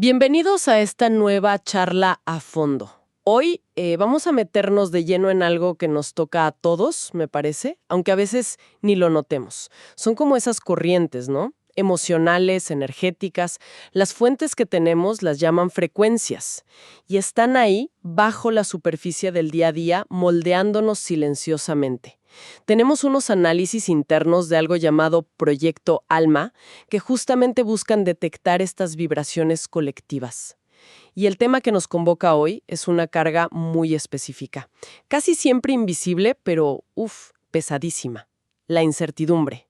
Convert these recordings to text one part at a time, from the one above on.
Bienvenidos a esta nueva charla a fondo. Hoy vamos a meternos de lleno en algo que nos toca a todos, me parece, aunque a veces ni lo notemos. Son como esas corrientes, ¿no? Emocionales, energéticas. Las fuentes que tenemos las llaman frecuencias y están ahí, bajo la superficie del día a día, moldeándonos silenciosamente. Tenemos unos análisis internos de algo llamado Proyecto Alma, que justamente buscan detectar estas vibraciones colectivas. Y el tema que nos convoca hoy es una carga muy específica, casi siempre invisible, pero pesadísima. La incertidumbre.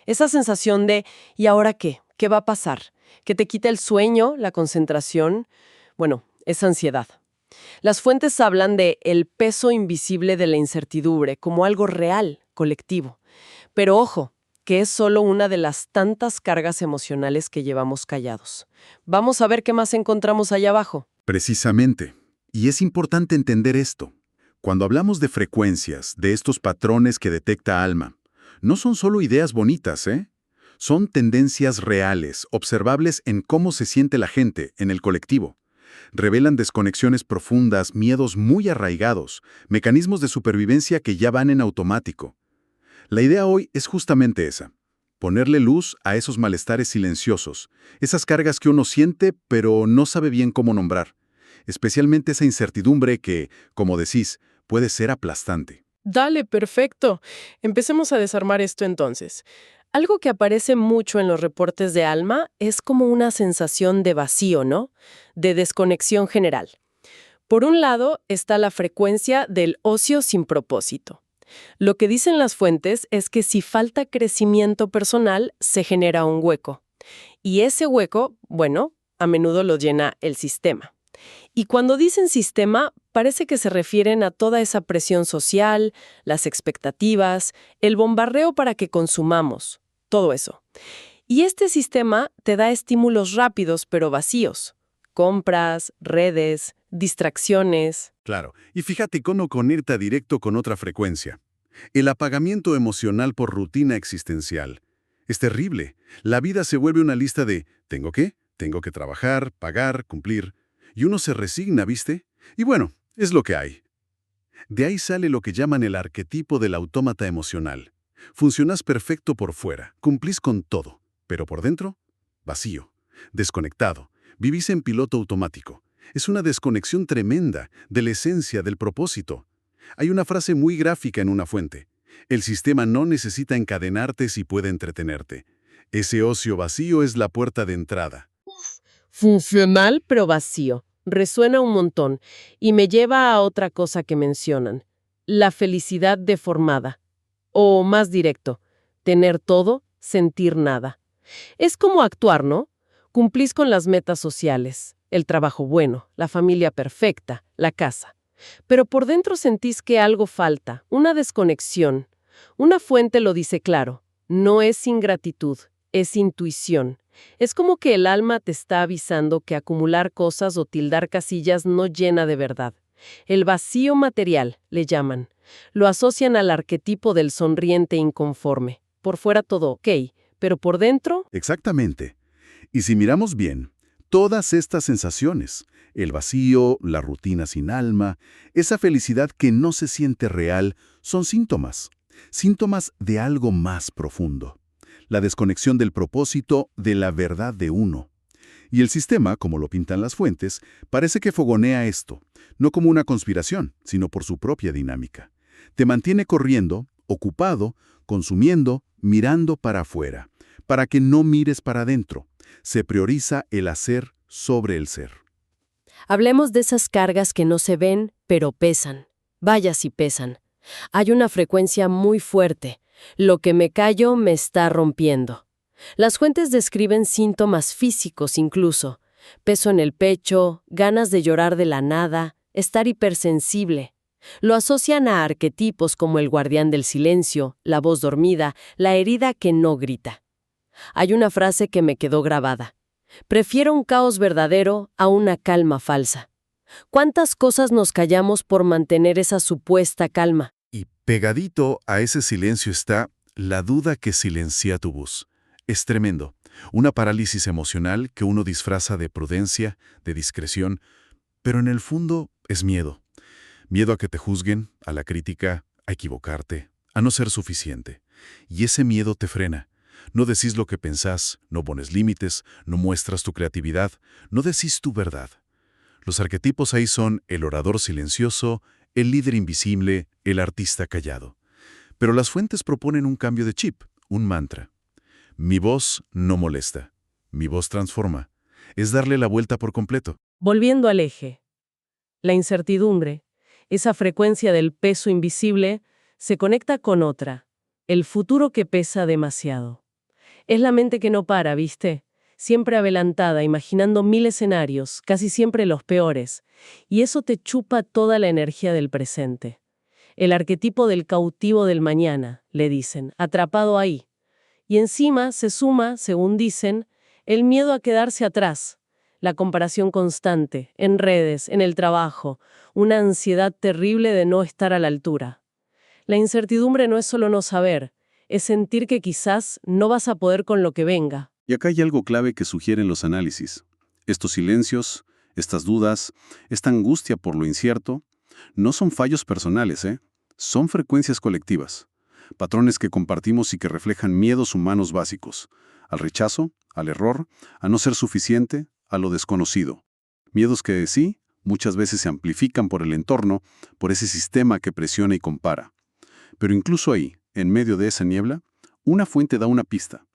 Esa sensación de ¿y ahora qué? ¿Qué va a pasar? Que te quita el sueño, la concentración. Bueno, es ansiedad. Las fuentes hablan de el peso invisible de la incertidumbre como algo real, colectivo. Pero ojo, que es solo una de las tantas cargas emocionales que llevamos callados. Vamos a ver qué más encontramos allá abajo. Precisamente. Y es importante entender esto. Cuando hablamos de frecuencias, de estos patrones que detecta Alma, no son solo ideas bonitas, ¿eh? Son tendencias reales, observables en cómo se siente la gente, en el colectivo. Revelan desconexiones profundas, miedos muy arraigados, mecanismos de supervivencia que ya van en automático. La idea hoy es justamente esa. Ponerle luz a esos malestares silenciosos, esas cargas que uno siente pero no sabe bien cómo nombrar. Especialmente esa incertidumbre que, como decís, puede ser aplastante. Dale, perfecto. Empecemos a desarmar esto entonces. Algo que aparece mucho en los reportes de Alma es como una sensación de vacío, ¿no? De desconexión general. Por un lado está la frecuencia del ocio sin propósito. Lo que dicen las fuentes es que si falta crecimiento personal, se genera un hueco. Y ese hueco, bueno, a menudo lo llena el sistema. Y cuando dicen sistema, parece que se refieren a toda esa presión social, las expectativas, el bombardeo para que consumamos, todo eso. Y este sistema te da estímulos rápidos pero vacíos. Compras, redes, distracciones. Claro, y fíjate cómo conecta directo con otra frecuencia. El apagamiento emocional por rutina existencial. Es terrible. La vida se vuelve una lista de ¿tengo qué? Tengo que trabajar, pagar, cumplir. Y uno se resigna, ¿viste? Y bueno, es lo que hay. De ahí sale lo que llaman el arquetipo del autómata emocional. Funcionás perfecto por fuera, cumplís con todo, pero por dentro, vacío, desconectado, vivís en piloto automático. Es una desconexión tremenda de la esencia del propósito. Hay una frase muy gráfica en una fuente. El sistema no necesita encadenarte si puede entretenerte. Ese ocio vacío es la puerta de entrada. Funcional pero vacío. Resuena un montón y me lleva a otra cosa que mencionan. La felicidad deformada. O más directo, tener todo, sentir nada. Es como actuar, ¿no? Cumplís con las metas sociales, el trabajo bueno, la familia perfecta, la casa. Pero por dentro sentís que algo falta, una desconexión. Una fuente lo dice claro, no es ingratitud, es intuición. Es como que el alma te está avisando que acumular cosas o tildar casillas no llena de verdad. El vacío material, le llaman. Lo asocian al arquetipo del sonriente inconforme. Por fuera todo ok, pero por dentro... Exactamente. Y si miramos bien, todas estas sensaciones, el vacío, la rutina sin alma, esa felicidad que no se siente real, son síntomas. Síntomas de algo más profundo. La desconexión del propósito, de la verdad de uno. Y el sistema, como lo pintan las fuentes, parece que fogonea esto, no como una conspiración, sino por su propia dinámica. Te mantiene corriendo, ocupado, consumiendo, mirando para afuera, para que no mires para adentro. Se prioriza el hacer sobre el ser. Hablemos de esas cargas que no se ven, pero pesan. Vaya si pesan. Hay una frecuencia muy fuerte. Lo que me callo me está rompiendo. Las fuentes describen síntomas físicos incluso. Peso en el pecho, ganas de llorar de la nada, estar hipersensible. Lo asocian a arquetipos como el guardián del silencio, la voz dormida, la herida que no grita. Hay una frase que me quedó grabada. Prefiero un caos verdadero a una calma falsa. ¿Cuántas cosas nos callamos por mantener esa supuesta calma? Y pegadito a ese silencio está la duda que silencia tu voz. Es tremendo. Una parálisis emocional que uno disfraza de prudencia, de discreción, pero en el fondo es miedo. Miedo a que te juzguen, a la crítica, a equivocarte, a no ser suficiente. Y ese miedo te frena. No decís lo que pensás, no pones límites, no muestras tu creatividad, no decís tu verdad. Los arquetipos ahí son el orador silencioso, el líder invisible, el artista callado. Pero las fuentes proponen un cambio de chip, un mantra. Mi voz no molesta. Mi voz transforma. Es darle la vuelta por completo. Volviendo al eje, la incertidumbre, esa frecuencia del peso invisible, se conecta con otra, el futuro que pesa demasiado. Es la mente que no para, ¿viste? Siempre adelantada, imaginando 1000 escenarios, casi siempre los peores, y eso te chupa toda la energía del presente. El arquetipo del cautivo del mañana, le dicen, atrapado ahí. Y encima se suma, según dicen, el miedo a quedarse atrás, la comparación constante, en redes, en el trabajo, una ansiedad terrible de no estar a la altura. La incertidumbre no es solo no saber, es sentir que quizás no vas a poder con lo que venga. Y acá hay algo clave que sugieren los análisis. Estos silencios, estas dudas, esta angustia por lo incierto, no son fallos personales, son frecuencias colectivas, patrones que compartimos y que reflejan miedos humanos básicos, al rechazo, al error, a no ser suficiente, a lo desconocido. Miedos que, sí, muchas veces se amplifican por el entorno, por ese sistema que presiona y compara. Pero incluso ahí, en medio de esa niebla, una fuente da una pista.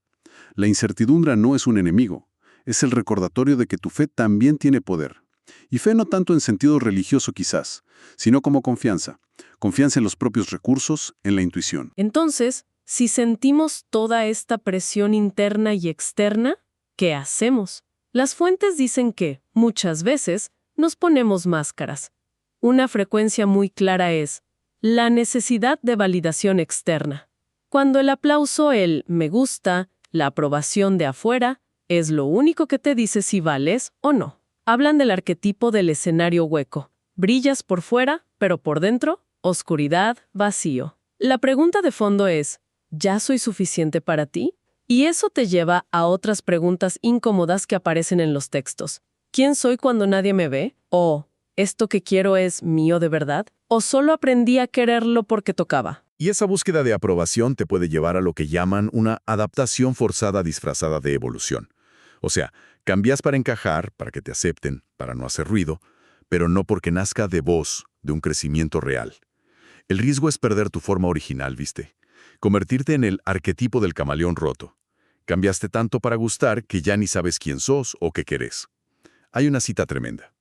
La incertidumbre no es un enemigo, es el recordatorio de que tu fe también tiene poder. Y fe no tanto en sentido religioso quizás, sino como confianza. Confianza en los propios recursos, en la intuición. Entonces, si sentimos toda esta presión interna y externa, ¿qué hacemos? Las fuentes dicen que, muchas veces, nos ponemos máscaras. Una frecuencia muy clara es la necesidad de validación externa. Cuando el aplauso, el me gusta, la aprobación de afuera, es lo único que te dice si vales o no. Hablan del arquetipo del escenario hueco. Brillas por fuera, pero por dentro, oscuridad, vacío. La pregunta de fondo es, ¿ya soy suficiente para ti? Y eso te lleva a otras preguntas incómodas que aparecen en los textos. ¿Quién soy cuando nadie me ve? ¿O esto que quiero es mío de verdad? ¿O solo aprendí a quererlo porque tocaba? Y esa búsqueda de aprobación te puede llevar a lo que llaman una adaptación forzada disfrazada de evolución. O sea, cambias para encajar, para que te acepten, para no hacer ruido, pero no porque nazca de vos, de un crecimiento real. El riesgo es perder tu forma original, ¿viste? Convertirte en el arquetipo del camaleón roto. Cambiaste tanto para gustar que ya ni sabes quién sos o qué querés. Hay una cita tremenda.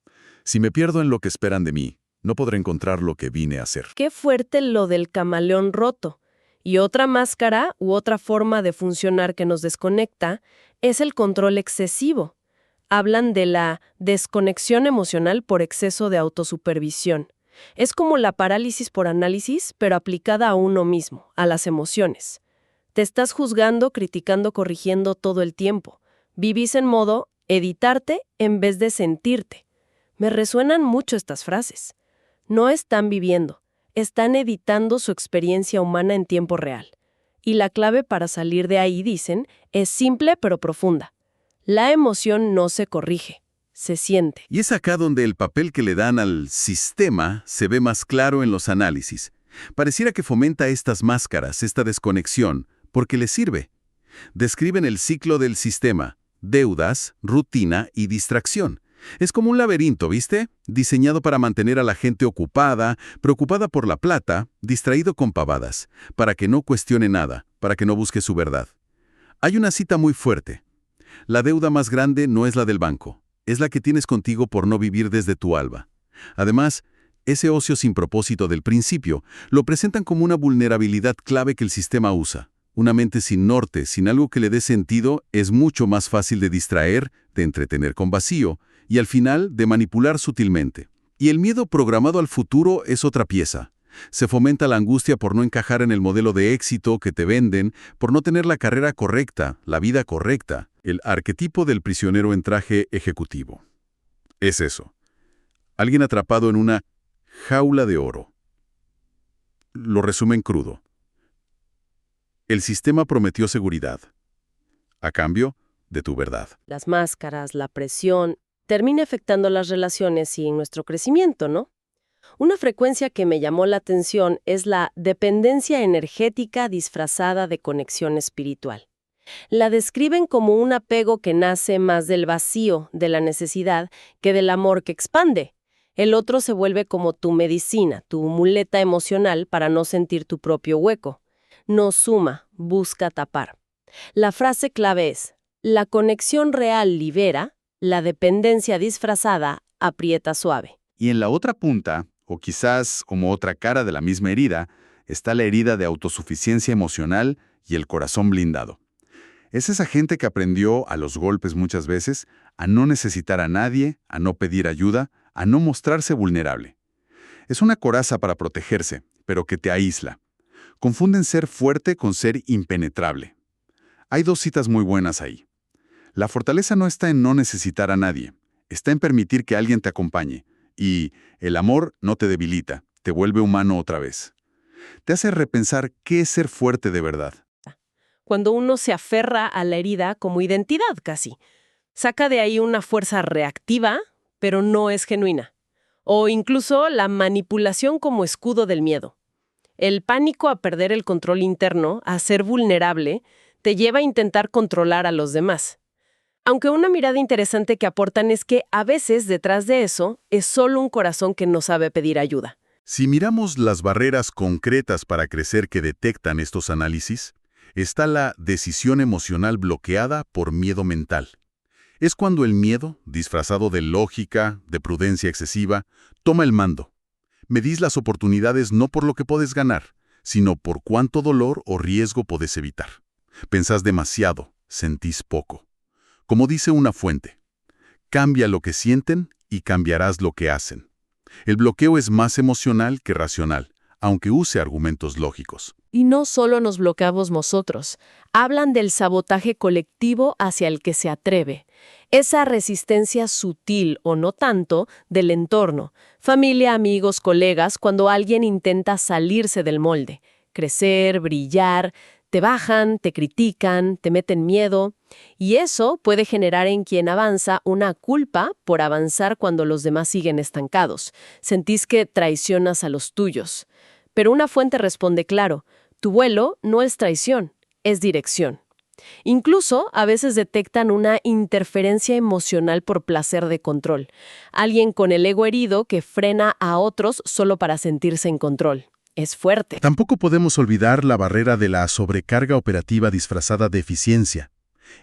Si me pierdo en lo que esperan de mí, no podré encontrar lo que vine a hacer. Qué fuerte lo del camaleón roto. Y otra máscara u otra forma de funcionar que nos desconecta es el control excesivo. Hablan de la desconexión emocional por exceso de autosupervisión. Es como la parálisis por análisis, pero aplicada a uno mismo, a las emociones. Te estás juzgando, criticando, corrigiendo todo el tiempo. Vivís en modo editarte en vez de sentirte. Me resuenan mucho estas frases. No están viviendo, están editando su experiencia humana en tiempo real. Y la clave para salir de ahí, dicen, es simple pero profunda. La emoción no se corrige, se siente. Y es acá donde el papel que le dan al sistema se ve más claro en los análisis. Pareciera que fomenta estas máscaras, esta desconexión, porque le sirve. Describen el ciclo del sistema, deudas, rutina y distracción. Es como un laberinto, ¿viste? Diseñado para mantener a la gente ocupada, preocupada por la plata, distraído con pavadas, para que no cuestione nada, para que no busque su verdad. Hay una cita muy fuerte. La deuda más grande no es la del banco, es la que tienes contigo por no vivir desde tu alba. Además, ese ocio sin propósito del principio lo presentan como una vulnerabilidad clave que el sistema usa. Una mente sin norte, sin algo que le dé sentido, es mucho más fácil de distraer, de entretener con vacío, y al final de manipular sutilmente. Y el miedo programado al futuro es otra pieza. Se fomenta la angustia por no encajar en el modelo de éxito que te venden, por no tener la carrera correcta, la vida correcta, el arquetipo del prisionero en traje ejecutivo. Es eso. Alguien atrapado en una jaula de oro. Lo resumen crudo. El sistema prometió seguridad. A cambio, de tu verdad. Las máscaras, la presión, termina afectando las relaciones y nuestro crecimiento, ¿no? Una frecuencia que me llamó la atención es la dependencia energética disfrazada de conexión espiritual. La describen como un apego que nace más del vacío, de la necesidad, que del amor que expande. El otro se vuelve como tu medicina, tu muleta emocional para no sentir tu propio hueco. No suma, busca tapar. La frase clave es: la conexión real libera, la dependencia disfrazada aprieta suave. Y en la otra punta, o quizás como otra cara de la misma herida, está la herida de autosuficiencia emocional y el corazón blindado. Es esa gente que aprendió a los golpes muchas veces a no necesitar a nadie, a no pedir ayuda, a no mostrarse vulnerable. Es una coraza para protegerse, pero que te aísla. Confunden ser fuerte con ser impenetrable. Hay dos citas muy buenas ahí. La fortaleza no está en no necesitar a nadie, está en permitir que alguien te acompañe. Y el amor no te debilita, te vuelve humano otra vez. Te hace repensar qué es ser fuerte de verdad. Cuando uno se aferra a la herida como identidad casi. Saca de ahí una fuerza reactiva, pero no es genuina. O incluso la manipulación como escudo del miedo. El pánico a perder el control interno, a ser vulnerable, te lleva a intentar controlar a los demás. Aunque una mirada interesante que aportan es que a veces detrás de eso es solo un corazón que no sabe pedir ayuda. Si miramos las barreras concretas para crecer que detectan estos análisis, está la decisión emocional bloqueada por miedo mental. Es cuando el miedo, disfrazado de lógica, de prudencia excesiva, toma el mando. Medís las oportunidades no por lo que puedes ganar, sino por cuánto dolor o riesgo podés evitar. Pensás demasiado, sentís poco. Como dice una fuente, cambia lo que sienten y cambiarás lo que hacen. El bloqueo es más emocional que racional, aunque use argumentos lógicos. Y no solo nos bloqueamos nosotros. Hablan del sabotaje colectivo hacia el que se atreve. Esa resistencia sutil o no tanto del entorno. Familia, amigos, colegas, cuando alguien intenta salirse del molde. Crecer, brillar. Te bajan, te critican, te meten miedo, y eso puede generar en quien avanza una culpa por avanzar cuando los demás siguen estancados. Sentís que traicionas a los tuyos. Pero una fuente responde claro: tu vuelo no es traición, es dirección. Incluso a veces detectan una interferencia emocional por placer de control. Alguien con el ego herido que frena a otros solo para sentirse en control. Es fuerte. Tampoco podemos olvidar la barrera de la sobrecarga operativa disfrazada de eficiencia.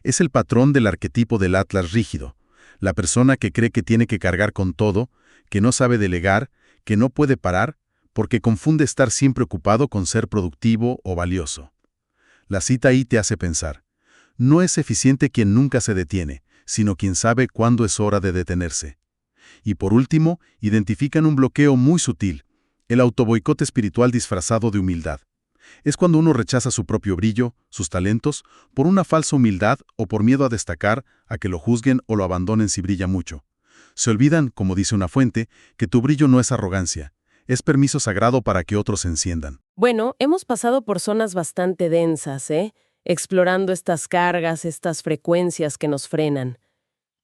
Es el patrón del arquetipo del Atlas rígido, la persona que cree que tiene que cargar con todo, que no sabe delegar, que no puede parar, porque confunde estar siempre ocupado con ser productivo o valioso. La cita ahí te hace pensar: no es eficiente quien nunca se detiene, sino quien sabe cuándo es hora de detenerse. Y por último, identifican un bloqueo muy sutil: el autoboicot espiritual disfrazado de humildad. Es cuando uno rechaza su propio brillo, sus talentos, por una falsa humildad o por miedo a destacar, a que lo juzguen o lo abandonen si brilla mucho. Se olvidan, como dice una fuente, que tu brillo no es arrogancia, es permiso sagrado para que otros se enciendan. Bueno, hemos pasado por zonas bastante densas, explorando estas cargas, estas frecuencias que nos frenan.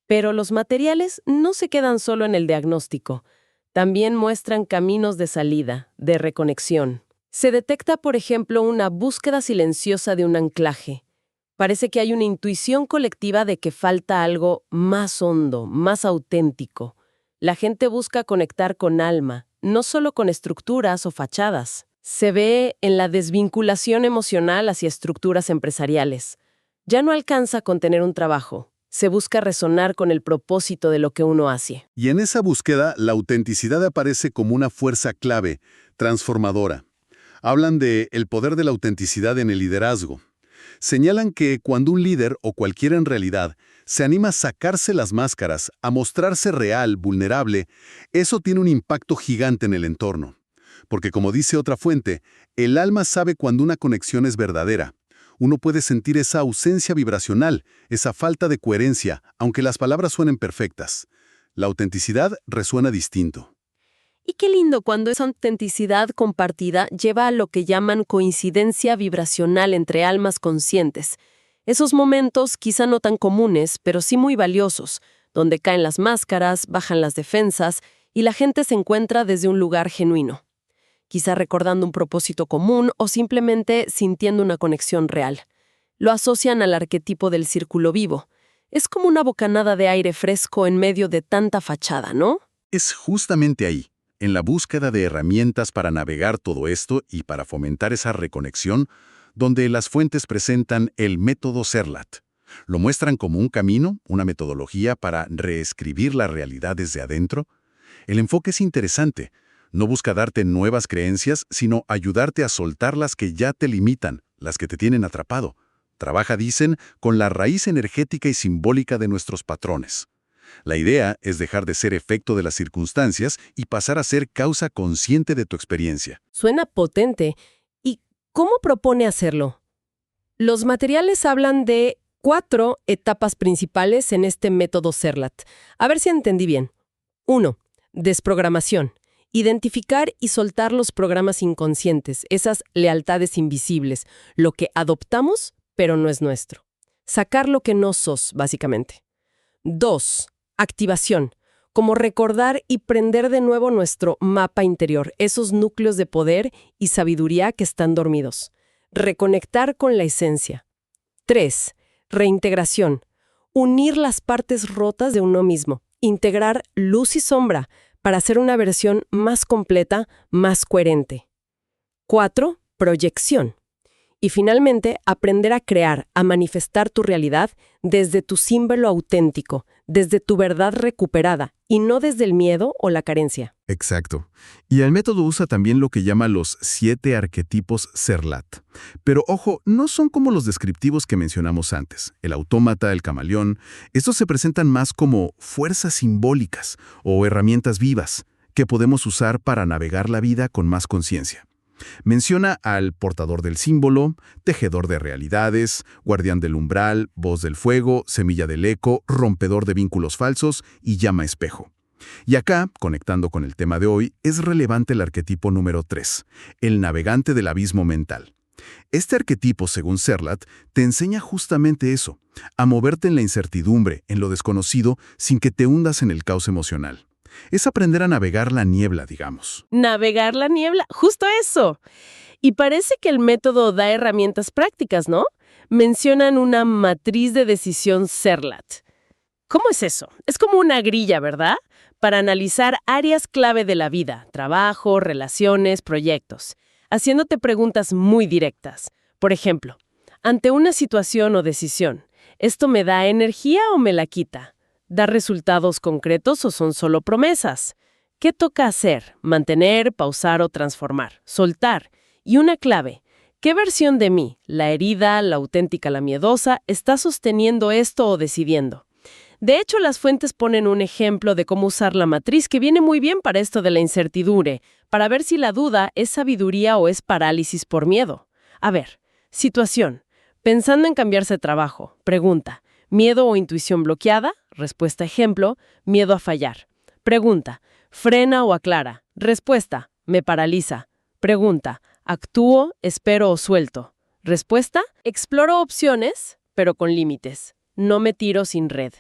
Pero los materiales no se quedan solo en el diagnóstico. También muestran caminos de salida, de reconexión. Se detecta, por ejemplo, una búsqueda silenciosa de un anclaje. Parece que hay una intuición colectiva de que falta algo más hondo, más auténtico. La gente busca conectar con alma, no solo con estructuras o fachadas. Se ve en la desvinculación emocional hacia estructuras empresariales. Ya no alcanza con tener un trabajo. Se busca resonar con el propósito de lo que uno hace. Y en esa búsqueda, la autenticidad aparece como una fuerza clave, transformadora. Hablan de el poder de la autenticidad en el liderazgo. Señalan que cuando un líder, o cualquiera en realidad, se anima a sacarse las máscaras, a mostrarse real, vulnerable, eso tiene un impacto gigante en el entorno. Porque como dice otra fuente, el alma sabe cuando una conexión es verdadera. Uno puede sentir esa ausencia vibracional, esa falta de coherencia, aunque las palabras suenen perfectas. La autenticidad resuena distinto. Y qué lindo cuando esa autenticidad compartida lleva a lo que llaman coincidencia vibracional entre almas conscientes. Esos momentos quizá no tan comunes, pero sí muy valiosos, donde caen las máscaras, bajan las defensas y la gente se encuentra desde un lugar genuino. Quizá recordando un propósito común o simplemente sintiendo una conexión real. Lo asocian al arquetipo del círculo vivo. Es como una bocanada de aire fresco en medio de tanta fachada, ¿no? Es justamente ahí, en la búsqueda de herramientas para navegar todo esto y para fomentar esa reconexión, donde las fuentes presentan el método Serlat. Lo muestran como un camino, una metodología para reescribir la realidad desde adentro. El enfoque es interesante. No busca darte nuevas creencias, sino ayudarte a soltar las que ya te limitan, las que te tienen atrapado. Trabaja, dicen, con la raíz energética y simbólica de nuestros patrones. La idea es dejar de ser efecto de las circunstancias y pasar a ser causa consciente de tu experiencia. Suena potente. ¿Y cómo propone hacerlo? Los materiales hablan de 4 etapas principales en este método Serlat. A ver si entendí bien. 1. Desprogramación. Identificar y soltar los programas inconscientes, esas lealtades invisibles, lo que adoptamos, pero no es nuestro. Sacar lo que no sos, básicamente. 2. Activación. Como recordar y prender de nuevo nuestro mapa interior, esos núcleos de poder y sabiduría que están dormidos. Reconectar con la esencia. 3. Reintegración. Unir las partes rotas de uno mismo. Integrar luz y sombra para hacer una versión más completa, más coherente. 4. Proyección. Y finalmente, aprender a crear, a manifestar tu realidad desde tu símbolo auténtico, desde tu verdad recuperada, y no desde el miedo o la carencia. Exacto. Y el método usa también lo que llama los 7 arquetipos Serlat. Pero ojo, no son como los descriptivos que mencionamos antes. El autómata, el camaleón, estos se presentan más como fuerzas simbólicas o herramientas vivas que podemos usar para navegar la vida con más conciencia. Menciona al portador del símbolo, tejedor de realidades, guardián del umbral, voz del fuego, semilla del eco, rompedor de vínculos falsos y llama espejo. Y acá, conectando con el tema de hoy, es relevante el arquetipo número 3, el navegante del abismo mental. Este arquetipo, según Serlat, te enseña justamente eso, a moverte en la incertidumbre, en lo desconocido, sin que te hundas en el caos emocional. Es aprender a navegar la niebla, digamos. Navegar la niebla, justo eso. Y parece que el método da herramientas prácticas, ¿no? Mencionan una matriz de decisión Serlat. ¿Cómo es eso? Es como una grilla, ¿verdad? Para analizar áreas clave de la vida, trabajo, relaciones, proyectos, haciéndote preguntas muy directas. Por ejemplo, ante una situación o decisión, ¿esto me da energía o me la quita? ¿Da resultados concretos o son solo promesas? ¿Qué toca hacer? Mantener, pausar o transformar. Soltar. Y una clave. ¿Qué versión de mí, la herida, la auténtica, la miedosa, está sosteniendo esto o decidiendo? De hecho, las fuentes ponen un ejemplo de cómo usar la matriz que viene muy bien para esto de la incertidumbre, para ver si la duda es sabiduría o es parálisis por miedo. A ver, situación. Pensando en cambiarse de trabajo. Pregunta. ¿Miedo o intuición bloqueada? Respuesta ejemplo, miedo a fallar. Pregunta, ¿frena o aclara? Respuesta, me paraliza. Pregunta, ¿actúo, espero o suelto? Respuesta, exploro opciones, pero con límites. No me tiro sin red.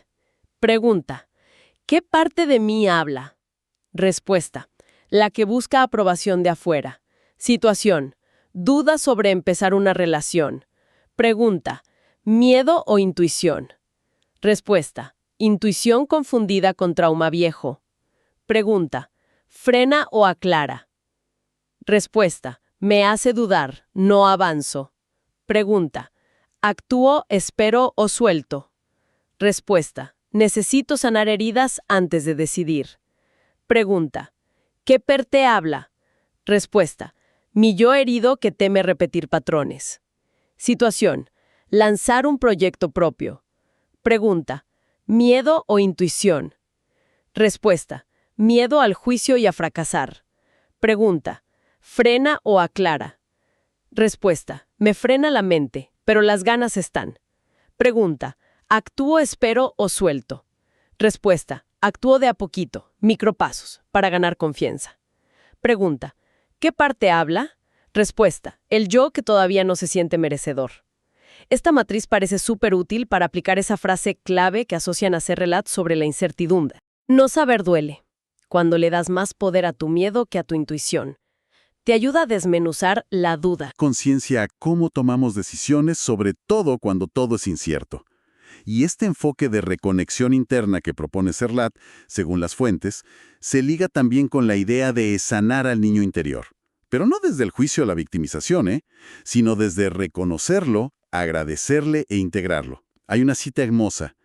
Pregunta, ¿qué parte de mí habla? Respuesta, la que busca aprobación de afuera. Situación, duda sobre empezar una relación. Pregunta, ¿miedo o intuición? Respuesta, intuición confundida con trauma viejo. Pregunta, ¿frena o aclara? Respuesta, me hace dudar, no avanzo. Pregunta, ¿actúo, espero o suelto? Respuesta, necesito sanar heridas antes de decidir. Pregunta, ¿qué parte habla? Respuesta, mi yo herido que teme repetir patrones. Situación, lanzar un proyecto propio. Pregunta, ¿miedo o intuición? Respuesta, miedo al juicio y a fracasar. Pregunta, ¿frena o aclara? Respuesta, me frena la mente, pero las ganas están. Pregunta, ¿actúo, espero o suelto? Respuesta, actúo de a poquito, micropasos, para ganar confianza. Pregunta, ¿qué parte habla? Respuesta, el yo que todavía no se siente merecedor. Esta matriz parece súper útil para aplicar esa frase clave que asocian a Serrelat sobre la incertidumbre. No saber duele, cuando le das más poder a tu miedo que a tu intuición. Te ayuda a desmenuzar la duda. Conciencia a cómo tomamos decisiones, sobre todo cuando todo es incierto. Y este enfoque de reconexión interna que propone Serrelat, según las fuentes, se liga también con la idea de sanar al niño interior. Pero no desde el juicio o la victimización, sino desde reconocerlo, agradecerle e integrarlo. Hay una cita hermosa.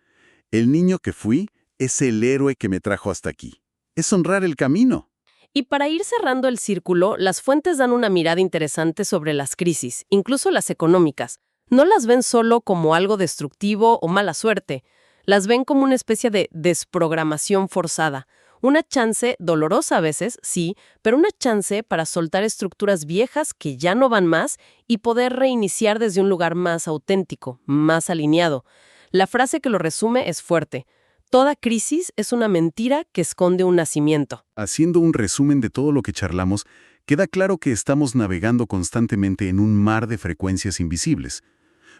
El niño que fui es el héroe que me trajo hasta aquí. Es honrar el camino. Y para ir cerrando el círculo, las fuentes dan una mirada interesante sobre las crisis, incluso las económicas. No las ven solo como algo destructivo o mala suerte. Las ven como una especie de desprogramación forzada. Una chance, dolorosa a veces, sí, pero una chance para soltar estructuras viejas que ya no van más y poder reiniciar desde un lugar más auténtico, más alineado. La frase que lo resume es fuerte. Toda crisis es una mentira que esconde un nacimiento. Haciendo un resumen de todo lo que charlamos, queda claro que estamos navegando constantemente en un mar de frecuencias invisibles.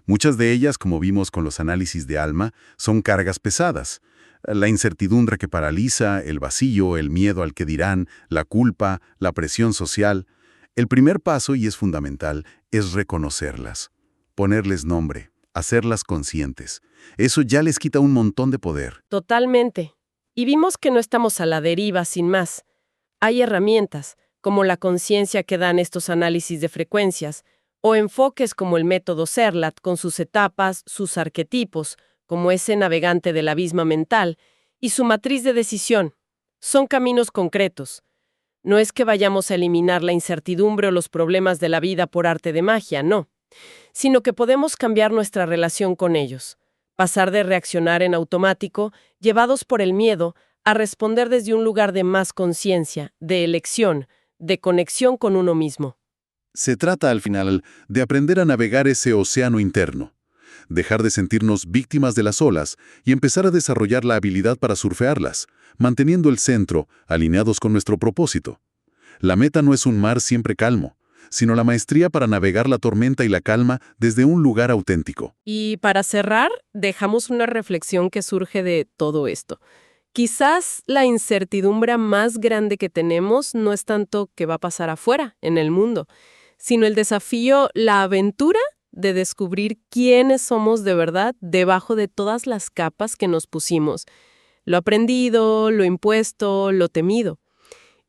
Muchas de ellas, como vimos con los análisis de alma, son cargas pesadas. La incertidumbre que paraliza, el vacío, el miedo al que dirán, la culpa, la presión social. El primer paso, y es fundamental, es reconocerlas, ponerles nombre, hacerlas conscientes. Eso ya les quita un montón de poder. Totalmente. Y vimos que no estamos a la deriva sin más. Hay herramientas, como la conciencia que dan estos análisis de frecuencias, o enfoques como el método Serrelat con sus etapas, sus arquetipos, como ese navegante del abismo mental, y su matriz de decisión. Son caminos concretos. No es que vayamos a eliminar la incertidumbre o los problemas de la vida por arte de magia, no. Sino que podemos cambiar nuestra relación con ellos. Pasar de reaccionar en automático, llevados por el miedo, a responder desde un lugar de más conciencia, de elección, de conexión con uno mismo. Se trata, al final, de aprender a navegar ese océano interno. Dejar de sentirnos víctimas de las olas y empezar a desarrollar la habilidad para surfearlas, manteniendo el centro, alineados con nuestro propósito. La meta no es un mar siempre calmo, sino la maestría para navegar la tormenta y la calma desde un lugar auténtico. Y para cerrar, dejamos una reflexión que surge de todo esto. Quizás la incertidumbre más grande que tenemos no es tanto qué va a pasar afuera, en el mundo, sino el desafío, la aventura de descubrir quiénes somos de verdad debajo de todas las capas que nos pusimos. Lo aprendido, lo impuesto, lo temido.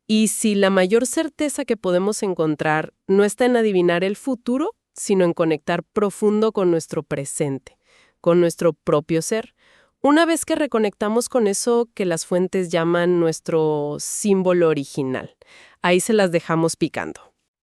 Y si la mayor certeza que podemos encontrar no está en adivinar el futuro, sino en conectar profundo con nuestro presente, con nuestro propio ser. Una vez que reconectamos con eso que las fuentes llaman nuestro símbolo original, ahí se las dejamos picando.